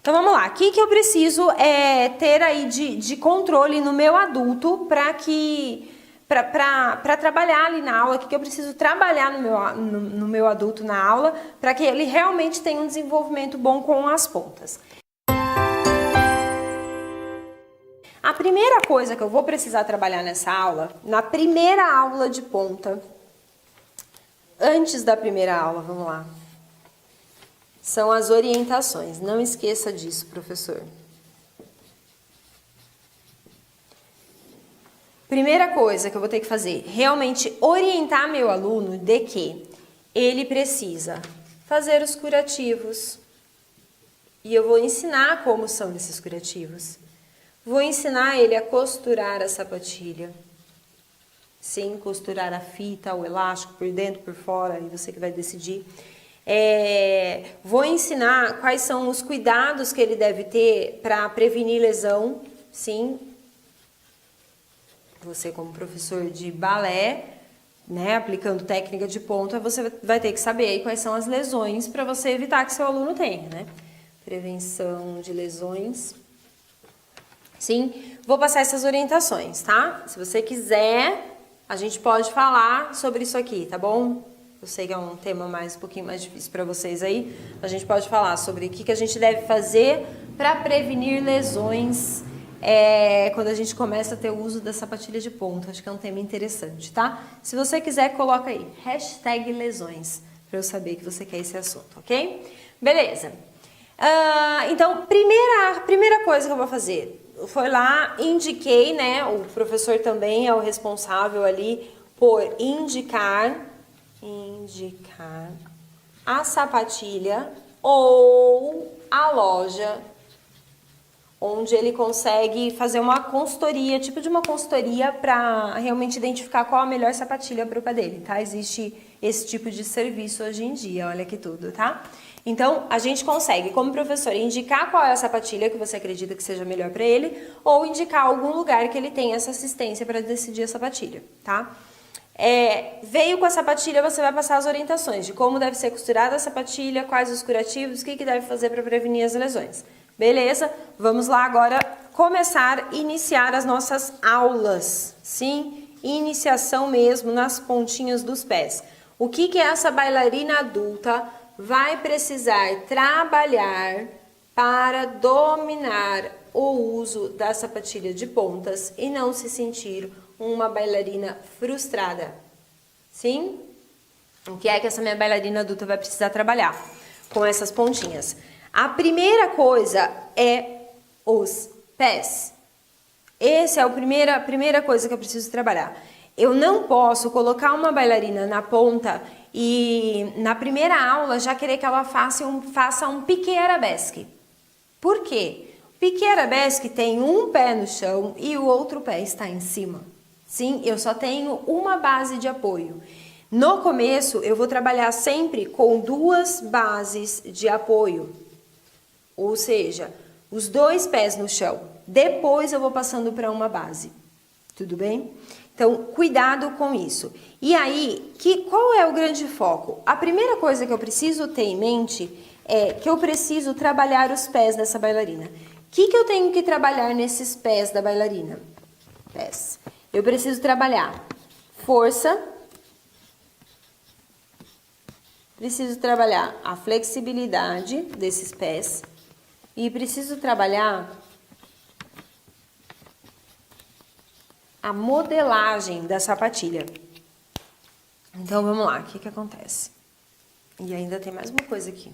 Então vamos lá, o que eu preciso ter aí de controle no meu adulto para trabalhar ali na aula, o que eu preciso trabalhar no meu adulto na aula para que ele realmente tenha um desenvolvimento bom com as pontas. A primeira coisa que eu vou precisar trabalhar nessa aula, na primeira aula de ponta, antes da primeira aula, vamos lá, são as orientações. Não esqueça disso, professor. Primeira coisa que eu vou ter que fazer, realmente orientar meu aluno de que ele precisa fazer os curativos. E eu vou ensinar como são esses curativos. Vou ensinar ele a costurar a sapatilha. Sim, costurar a fita, o elástico por dentro, por fora, e você que vai decidir. Vou ensinar quais são os cuidados que ele deve ter para prevenir lesão. Sim, você como professor de balé, né, aplicando técnica de ponta, você vai ter que saber aí quais são as lesões para você evitar que seu aluno tenha, né? Prevenção de lesões. Sim, vou passar essas orientações, tá? Se você quiser, a gente pode falar sobre isso aqui, tá bom? Eu sei que é um tema um pouquinho mais difícil para vocês aí. A gente pode falar sobre o que a gente deve fazer para prevenir lesões quando a gente começa a ter o uso da sapatilha de ponta. Acho que é um tema interessante, tá? Se você quiser, coloca aí, #lesões, para eu saber que você quer esse assunto, ok? Beleza. Então, primeira coisa que eu vou fazer, foi lá, indiquei, né? O professor também é o responsável ali por indicar a sapatilha ou a loja onde ele consegue fazer uma consultoria, tipo de uma consultoria para realmente identificar qual a melhor sapatilha para o pé dele, tá? Existe esse tipo de serviço hoje em dia, olha que tudo, tá? Então, a gente consegue, como professor, indicar qual é a sapatilha que você acredita que seja melhor para ele ou indicar algum lugar que ele tenha essa assistência para decidir a sapatilha, tá? Veio com a sapatilha, você vai passar as orientações de como deve ser costurada a sapatilha, quais os curativos, o que deve fazer para prevenir as lesões. Beleza? Vamos lá agora iniciar as nossas aulas, sim? Iniciação mesmo nas pontinhas dos pés. O que essa bailarina adulta vai precisar trabalhar para dominar o uso da sapatilha de pontas e não se sentir uma bailarina frustrada? Sim? O que é que essa minha bailarina adulta vai precisar trabalhar com essas pontinhas? A primeira coisa é os pés. Essa é a primeira coisa que eu preciso trabalhar. Eu não posso colocar uma bailarina na ponta e na primeira aula já querer que ela faça um piqué arabesque. Por quê? O piqué arabesque tem um pé no chão e o outro pé está em cima. Sim, eu só tenho uma base de apoio. No começo, eu vou trabalhar sempre com duas bases de apoio. Ou seja, os dois pés no chão. Depois eu vou passando para uma base. Tudo bem? Então, cuidado com isso. E aí, qual é o grande foco? A primeira coisa que eu preciso ter em mente é que eu preciso trabalhar os pés dessa bailarina. O que eu tenho que trabalhar nesses pés da bailarina? Pés. Eu preciso trabalhar força. Preciso trabalhar a flexibilidade desses pés. E preciso trabalhar a modelagem da sapatilha. Então, vamos lá, o que acontece? E ainda tem mais uma coisa aqui.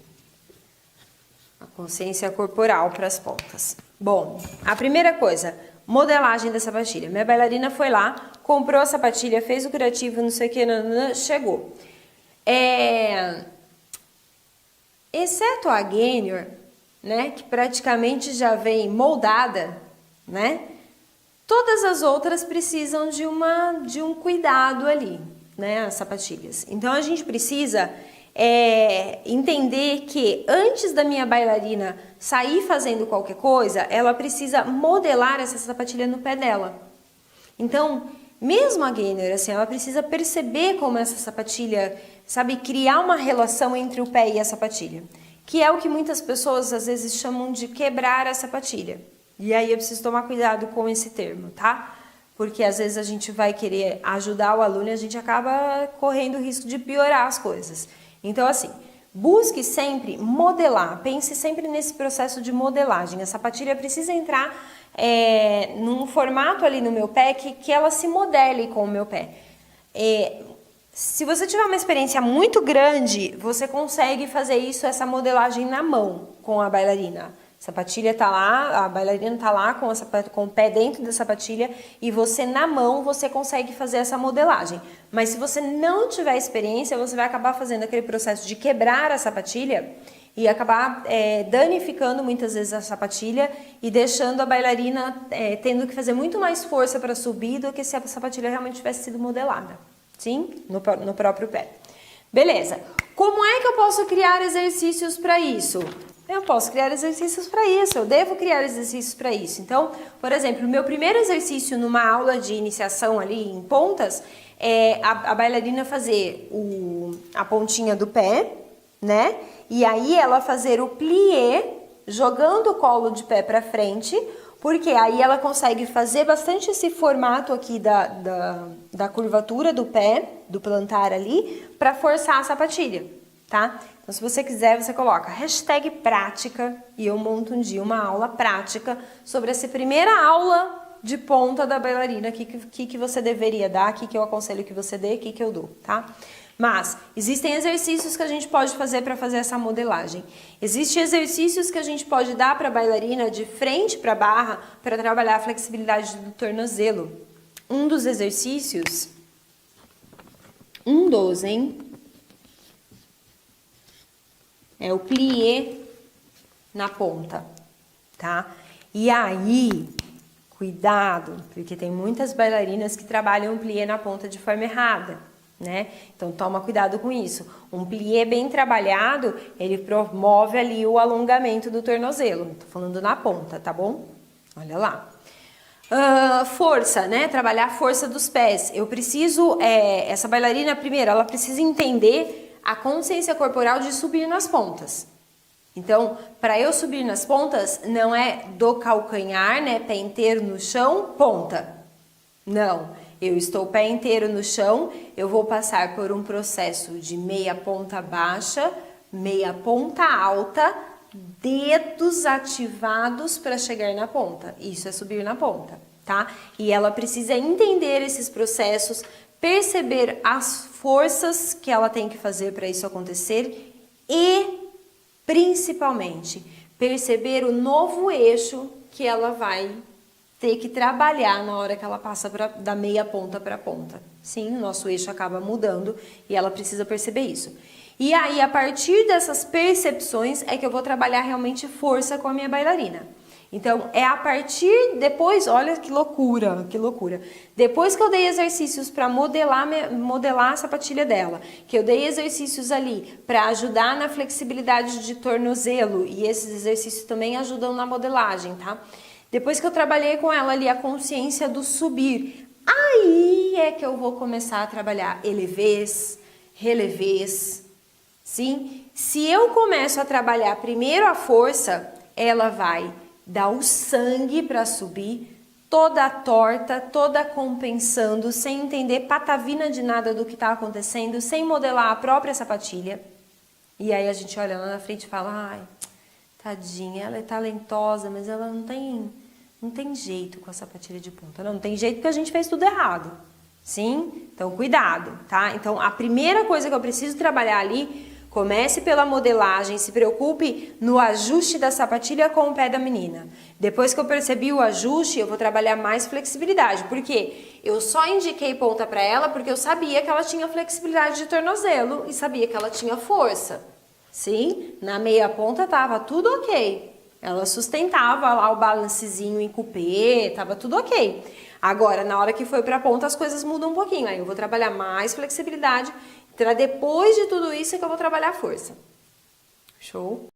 A consciência corporal para as pontas. Bom, a primeira coisa, modelagem da sapatilha. Minha bailarina foi lá, comprou a sapatilha, fez o curativo, não sei o que, chegou. Exceto a Gainer, né, que praticamente já vem moldada, né? Todas as outras precisam de um cuidado ali, né, as sapatilhas. Então, a gente precisa entender que antes da minha bailarina sair fazendo qualquer coisa, ela precisa modelar essa sapatilha no pé dela. Então, mesmo a Gainer, assim, ela precisa perceber como essa sapatilha, sabe, criar uma relação entre o pé e a sapatilha. O que é o que muitas pessoas às vezes chamam de quebrar a sapatilha. E aí eu preciso tomar cuidado com esse termo, tá? Porque às vezes a gente vai querer ajudar o aluno e a gente acaba correndo o risco de piorar as coisas. Então, assim, busque sempre modelar, pense sempre nesse processo de modelagem. A sapatilha precisa entrar num formato ali no meu pé que ela se modele com o meu pé. Se você tiver uma experiência muito grande, você consegue fazer isso, essa modelagem na mão com a bailarina. A sapatilha tá lá, a bailarina tá lá com o pé dentro da sapatilha e você na mão você consegue fazer essa modelagem. Mas se você não tiver experiência, você vai acabar fazendo aquele processo de quebrar a sapatilha e acabar danificando muitas vezes a sapatilha e deixando a bailarina tendo que fazer muito mais força para subir do que se a sapatilha realmente tivesse sido modelada. Sim? No próprio pé. Beleza. Como é que eu posso criar exercícios para isso? Eu posso criar exercícios para isso, eu devo criar exercícios para isso. Então, por exemplo, o meu primeiro exercício numa aula de iniciação ali em pontas é a bailarina fazer a pontinha do pé, né? E aí ela fazer o plié, jogando o colo de pé para frente, porque aí ela consegue fazer bastante esse formato aqui da curvatura do pé, do plantar ali, para forçar a sapatilha, tá? Então, se você quiser, você coloca #prática e eu monto um dia uma aula prática sobre essa primeira aula de ponta da bailarina, o que você deveria dar, o que eu aconselho que você dê, o que eu dou, tá? Mas existem exercícios que a gente pode fazer para fazer essa modelagem. Existem exercícios que a gente pode dar para a bailarina de frente para a barra para trabalhar a flexibilidade do tornozelo. Um dos exercícios, é o plié na ponta, tá? E aí, cuidado, porque tem muitas bailarinas que trabalham o plié na ponta de forma errada, né? Então toma cuidado com isso. Um plié bem trabalhado, ele promove ali o alongamento do tornozelo. Tô falando na ponta, tá bom? Olha lá. Força, né? Trabalhar a força dos pés. Eu preciso, essa bailarina, primeiro, ela precisa entender a consciência corporal de subir nas pontas. Então, para eu subir nas pontas, não é do calcanhar, né? Pé inteiro no chão, ponta. Não. Eu estou pé inteiro no chão, eu vou passar por um processo de meia ponta baixa, meia ponta alta, dedos ativados para chegar na ponta. Isso é subir na ponta, tá? E ela precisa entender esses processos, perceber as forças que ela tem que fazer para isso acontecer e, principalmente, perceber o novo eixo que ela vai ter que trabalhar na hora que ela passa da meia ponta para a ponta. Sim, o nosso eixo acaba mudando e ela precisa perceber isso. E aí, a partir dessas percepções, é que eu vou trabalhar realmente força com a minha bailarina. Então, é a partir, depois, olha que loucura, que loucura. Depois que eu dei exercícios para modelar a sapatilha dela, que eu dei exercícios ali para ajudar na flexibilidade de tornozelo, e esses exercícios também ajudam na modelagem, tá? Depois que eu trabalhei com ela ali a consciência do subir, aí é que eu vou começar a trabalhar elevês, relevês, sim? Se eu começo a trabalhar primeiro a força, ela vai dar o sangue para subir, toda torta, toda compensando, sem entender patavina de nada do que está acontecendo, sem modelar a própria sapatilha. E aí a gente olha lá na frente e fala, ai, tadinha, ela é talentosa, mas ela não tem jeito com a sapatilha de ponta. Não tem jeito porque a gente fez tudo errado. Sim? Então, cuidado, tá? Então, a primeira coisa que eu preciso trabalhar ali, comece pela modelagem, se preocupe no ajuste da sapatilha com o pé da menina. Depois que eu percebi o ajuste, eu vou trabalhar mais flexibilidade. Por quê? Eu só indiquei ponta para ela porque eu sabia que ela tinha flexibilidade de tornozelo e sabia que ela tinha força. Sim? Na meia ponta tava tudo ok. Ela sustentava lá o balancezinho em cupê, tava tudo ok. Agora, na hora que foi pra ponta, as coisas mudam um pouquinho. Aí eu vou trabalhar mais flexibilidade. Depois de tudo isso é que eu vou trabalhar a força. Show?